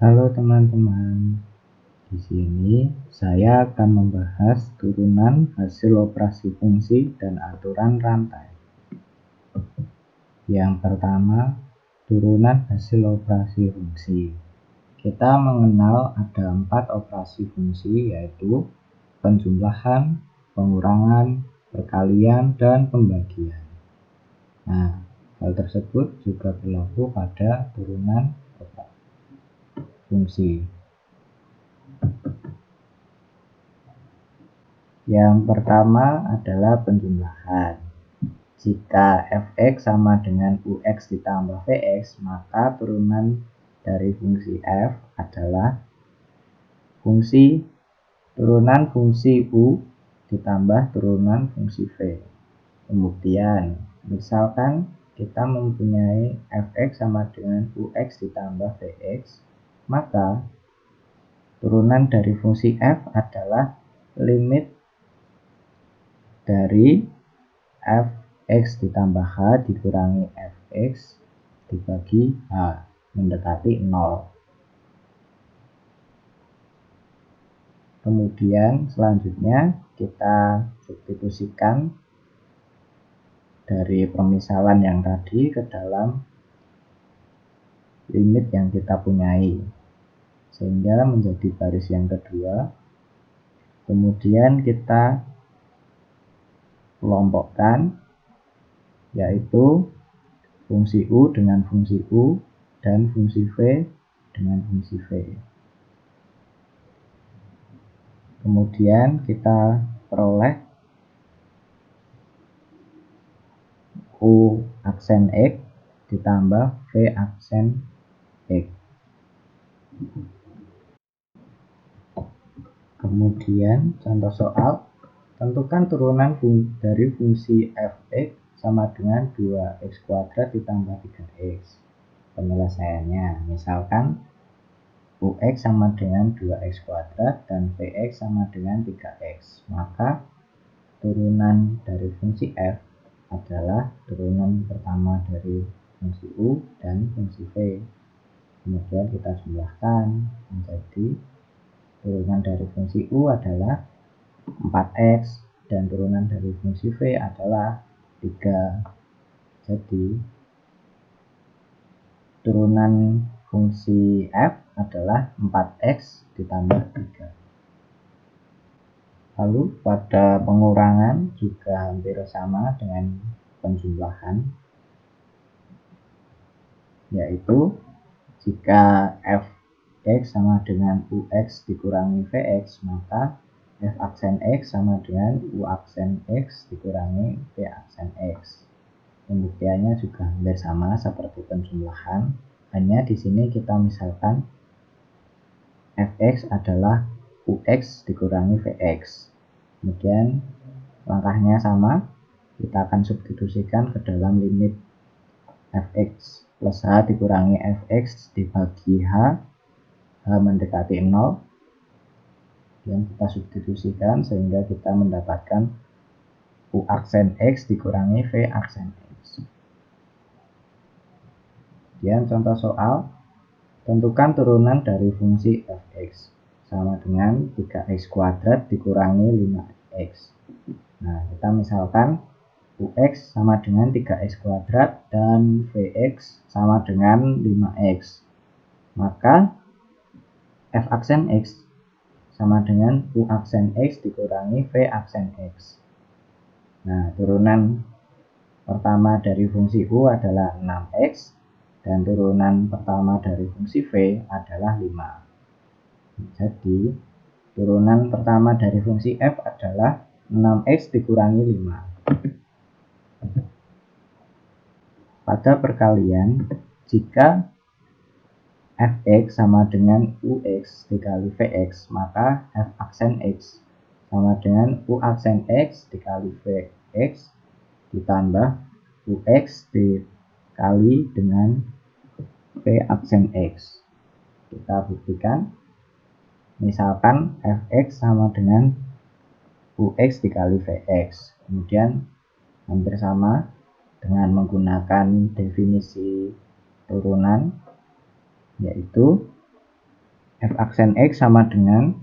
Halo teman-teman, di sini saya akan membahas turunan hasil operasi fungsi dan aturan rantai. Yang pertama, turunan hasil operasi fungsi. Kita mengenal ada 4 operasi fungsi, yaitu penjumlahan, pengurangan, perkalian, dan pembagian. Nah, hal tersebut juga berlaku pada turunan fungsi. Yang pertama adalah penjumlahan. Jika fx sama dengan ux ditambah vx, maka turunan dari fungsi f adalah turunan fungsi u ditambah turunan fungsi v. Kemudian, misalkan kita mempunyai fx sama dengan ux ditambah vx, maka turunan dari fungsi f adalah limit dari fx ditambah h dikurangi fx dibagi h mendekati 0. Kemudian selanjutnya kita substitusikan dari permisalan yang tadi ke dalam limit yang kita punyai, sehingga menjadi baris yang kedua. Kemudian kita kelompokkan, yaitu fungsi u dengan fungsi u dan fungsi v dengan fungsi v. Kemudian kita peroleh u aksen x ditambah v aksen x. Kemudian contoh soal, tentukan turunan dari fungsi fx sama dengan 2x kuadrat ditambah 3x. Penyelesaiannya, misalkan ux sama dengan 2x kuadrat dan vx sama dengan 3x, maka turunan dari fungsi f adalah turunan pertama dari fungsi u dan fungsi v. Kemudian kita jumlahkan menjadi turunan dari fungsi u adalah 4x dan turunan dari fungsi v adalah 3. Jadi turunan fungsi f adalah 4x ditambah 3. Lalu pada pengurangan juga hampir sama dengan penjumlahan, yaitu jika fx sama dengan ux dikurangi vx, maka f aksen x sama dengan u aksen x dikurangi v aksen x. Pembuktiannya juga hampir sama seperti penjumlahan, hanya di sini kita misalkan fx adalah ux dikurangi vx. Kemudian langkahnya sama, kita akan substitusikan ke dalam limit fx plus h dikurangi fx dibagi h mendekati 0. Yang kita substitusikan sehingga kita mendapatkan u aksen x dikurangi v aksen x. Kemudian contoh soal, tentukan turunan dari fungsi fx sama dengan 3x kuadrat dikurangi 5x. Nah, kita misalkan ux sama dengan 3x kuadrat dan vx sama dengan 5x. Maka f aksen x sama dengan u aksen x dikurangi v aksen x. Nah, turunan pertama dari fungsi u adalah 6x dan turunan pertama dari fungsi v adalah 5. Jadi turunan pertama dari fungsi f adalah 6x dikurangi 5. Pada perkalian, jika fx sama dengan ux dikali vx, maka f aksen x sama dengan u aksen x dikali vx ditambah ux dikali dengan v aksen x. Kita buktikan, misalkan fx sama dengan ux dikali vx, kemudian hampir sama dengan menggunakan definisi turunan, yaitu f aksen X sama dengan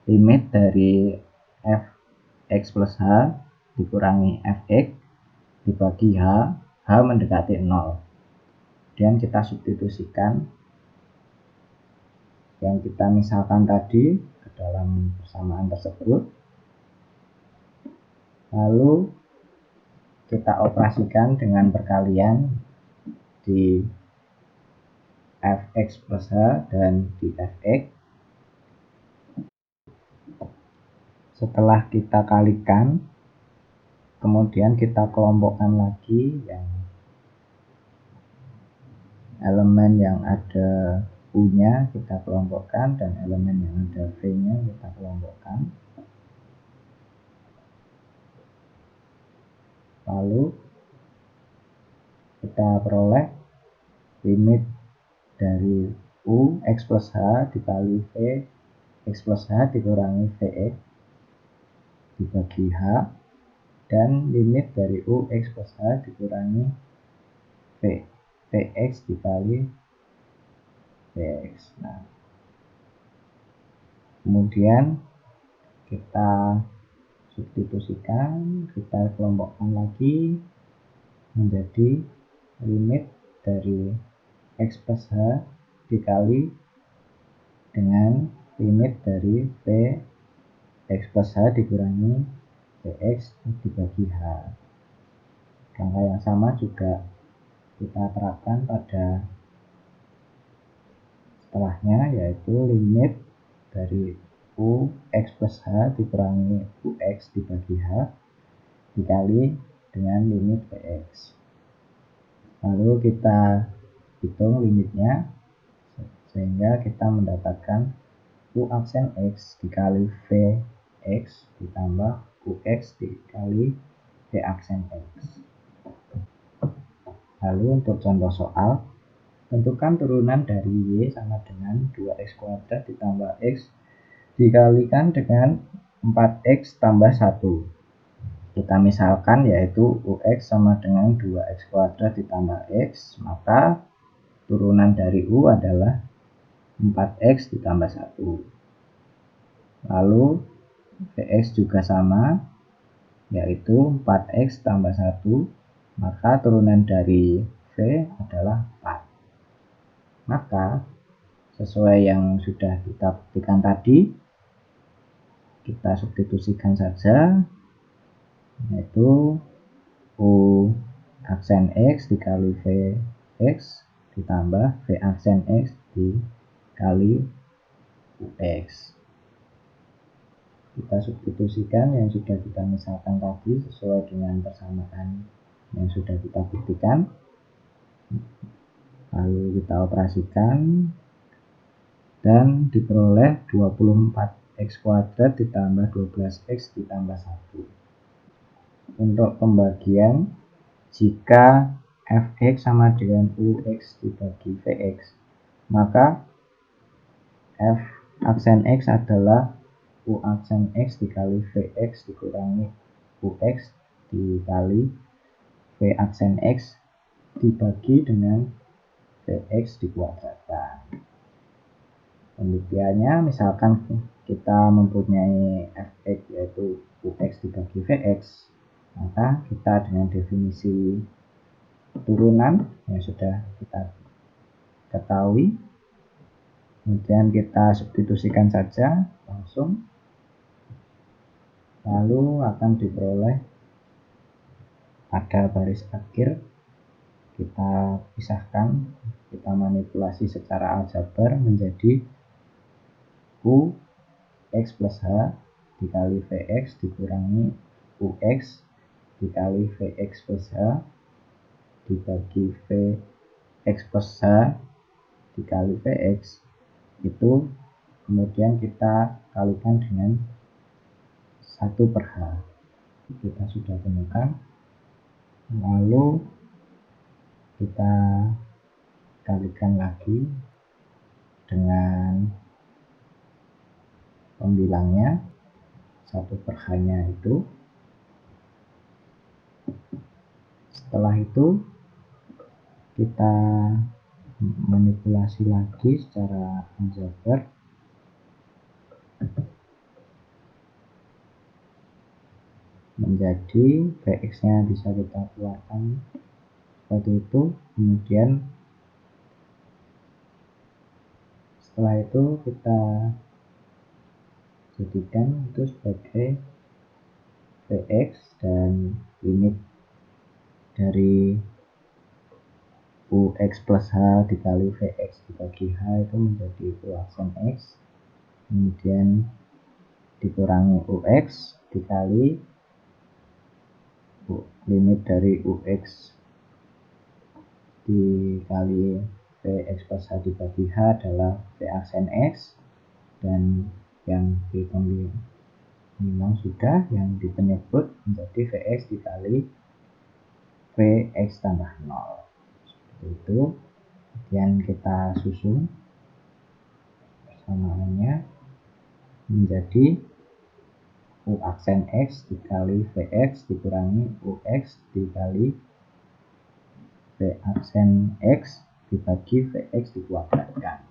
limit dari fx plus h dikurangi fx dibagi h mendekati 0. Kemudian kita substitusikan yang kita misalkan tadi ke dalam persamaan tersebut, lalu kita operasikan dengan perkalian di fx plus h dan di fx. Setelah kita kalikan, kemudian kita kelompokkan lagi yang elemen yang ada U-nya kita kelompokkan dan elemen yang ada V-nya kita kelompokkan. Lalu kita peroleh limit dari U X plus H dikali V X plus H dikurangi Vx dibagi H, dan limit dari U X plus H dikurangi Vx dikali Vx. Nah, kemudian kita substitusikan, kita kelompokkan lagi menjadi limit dari X plus H dikali dengan limit dari V X plus H dikurangi Vx dibagi H. Angka yang sama juga kita terapkan pada setelahnya, yaitu limit dari U X plus H dikurangi Ux dibagi H dikali dengan limit Vx. Lalu kita hitung limitnya sehingga kita mendapatkan U aksen X dikali Vx ditambah Ux dikali V aksen X. Lalu untuk contoh soal, tentukan turunan dari Y sama dengan 2x kuadrat ditambah X dikalikan dengan 4x tambah 1. Kita misalkan yaitu Ux sama dengan 2x kuadrat ditambah X, maka turunan dari U adalah 4x ditambah 1. Lalu Vx juga sama, yaitu 4x tambah 1, maka turunan dari V adalah 4. Maka sesuai yang sudah kita buktikan tadi, kita substitusikan saja, yaitu U aksen X dikali Vx ditambah V aksen X dikali Ux. Kita substitusikan yang sudah kita misalkan tadi sesuai dengan persamaan yang sudah kita buktikan. Lalu kita operasikan dan diperoleh 24x kuadrat ditambah 12x ditambah 1. Untuk pembagian, jika fx sama dengan ux dibagi vx, maka f aksen x adalah u aksen x dikali vx dikurangi ux dikali v aksen x dibagi dengan vx dikuadratkan. Pembuktiannya, misalkan kita mempunyai fx yaitu ux dibagi vx, maka kita dengan definisi turunan yang sudah kita ketahui, kemudian kita substitusikan saja langsung, lalu akan diperoleh pada baris akhir. Kita pisahkan, kita manipulasi secara aljabar menjadi U X plus H dikali Vx dikurangi Ux dikali Vx plus H dibagi Vx plus H dikali Vx, itu kemudian kita kalikan dengan 1 per H. Kita sudah temukan. Lalu kita kalikan lagi dengan pembilangnya 1 per H-nya itu. Setelah itu kita manipulasi lagi secara aljabar menjadi Vx nya bisa kita keluarkan seperti itu. Kemudian setelah itu kita jadikan itu sebagai Vx, dan limit dari Ux plus H dikali Vx dibagi H itu menjadi U aksen X, kemudian dikurangi Ux dikali limit dari Ux dikali Vx plus H dibagi H adalah V aksen X, dan yang di pembimbang sudah yang di penyebut menjadi Vx dikali Vx tambah 0 seperti itu. Kemudian kita susun persamaannya menjadi U aksen X dikali Vx dikurangi Ux dikali V aksen X dibagi Vx dikuadratkan.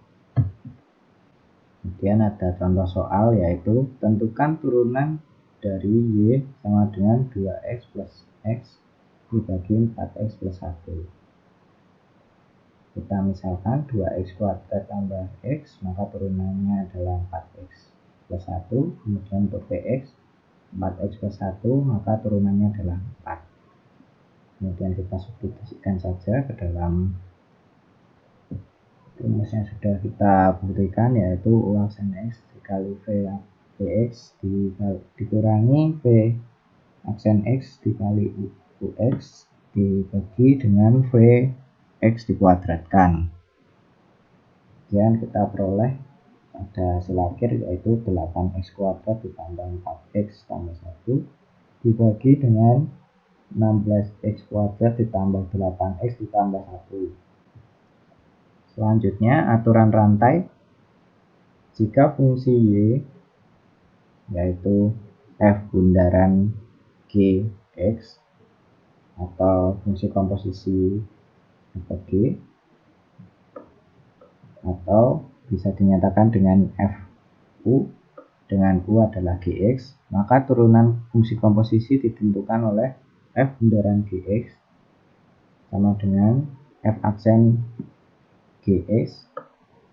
Kemudian ada contoh soal, yaitu tentukan turunan dari Y sama dengan 2x plus X dibagi 4x plus 1. Kita misalkan 2x kuadrat tambah X, maka turunannya adalah 4x plus 1. Kemudian untuk Vx 4x plus 1, maka turunannya adalah 4. Kemudian kita substitusikan saja ke dalam rumus yang sudah kita buktikan, yaitu U aksen X dikali Vx dikurangi V aksen X dikali Ux dibagi dengan Vx dikuadratkan. Kemudian kita peroleh ada hasil akhir, yaitu 8x kuadrat ditambah 4x tambah 1 dibagi dengan 16x kuadrat ditambah 8x ditambah 1. Selanjutnya, aturan rantai. Jika fungsi Y, yaitu f bundaran Gx atau fungsi komposisi G, atau bisa dinyatakan dengan fu dengan U adalah Gx, maka turunan fungsi komposisi ditentukan oleh f bundaran Gx sama dengan f aksen Gx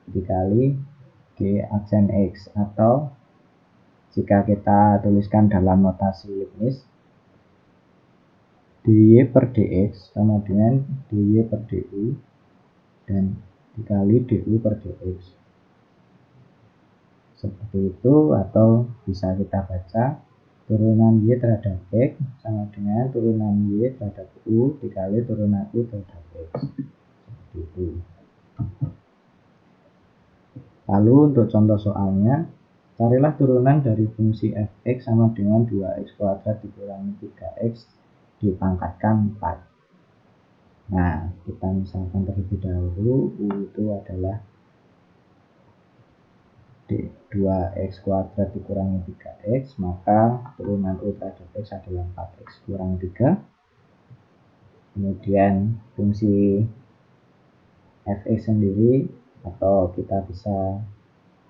dikali G aksen X, atau jika kita tuliskan dalam notasi Leibniz, dy per dx sama dengan dy per du dan dikali du per dx. Seperti itu, atau bisa kita baca turunan y terhadap x sama dengan turunan y terhadap u dikali turunan u terhadap x. Seperti itu. Lalu untuk contoh soalnya, carilah turunan dari fungsi fx sama dengan 2x kuadrat dikurangi 3x dipangkatkan 4. Nah, kita misalkan terlebih dahulu u itu adalah 2x kuadrat dikurangi 3x, maka turunan u terhadap x adalah 4x kurang 3. Kemudian fungsi fx sendiri, atau kita bisa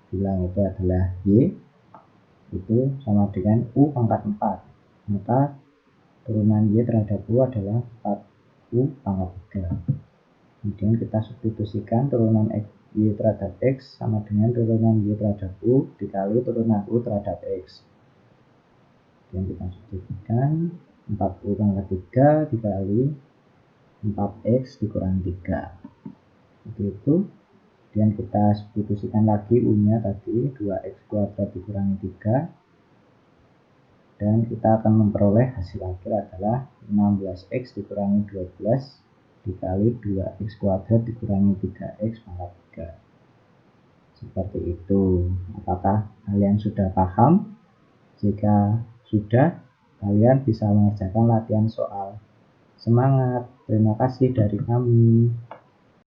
bilang itu adalah y, itu sama dengan u pangkat 4, maka turunan y terhadap u adalah 4u pangkat 3. Kemudian kita substitusikan turunan y terhadap x sama dengan turunan y terhadap u dikali turunan u terhadap x. Kemudian kita substitusikan 4u pangkat 3 dikali 4x dikurangi 3. Seperti itu. Kemudian kita substitusikan lagi u-nya tadi 2x kuadrat dikurangi 3, dan kita akan memperoleh hasil akhir adalah 16x dikurangi 12 dikali 2x kuadrat dikurangi 3x pangkat 3. Seperti itu. Apakah kalian sudah paham? Jika sudah, kalian bisa mengerjakan latihan soal. Semangat! Terima kasih dari kami.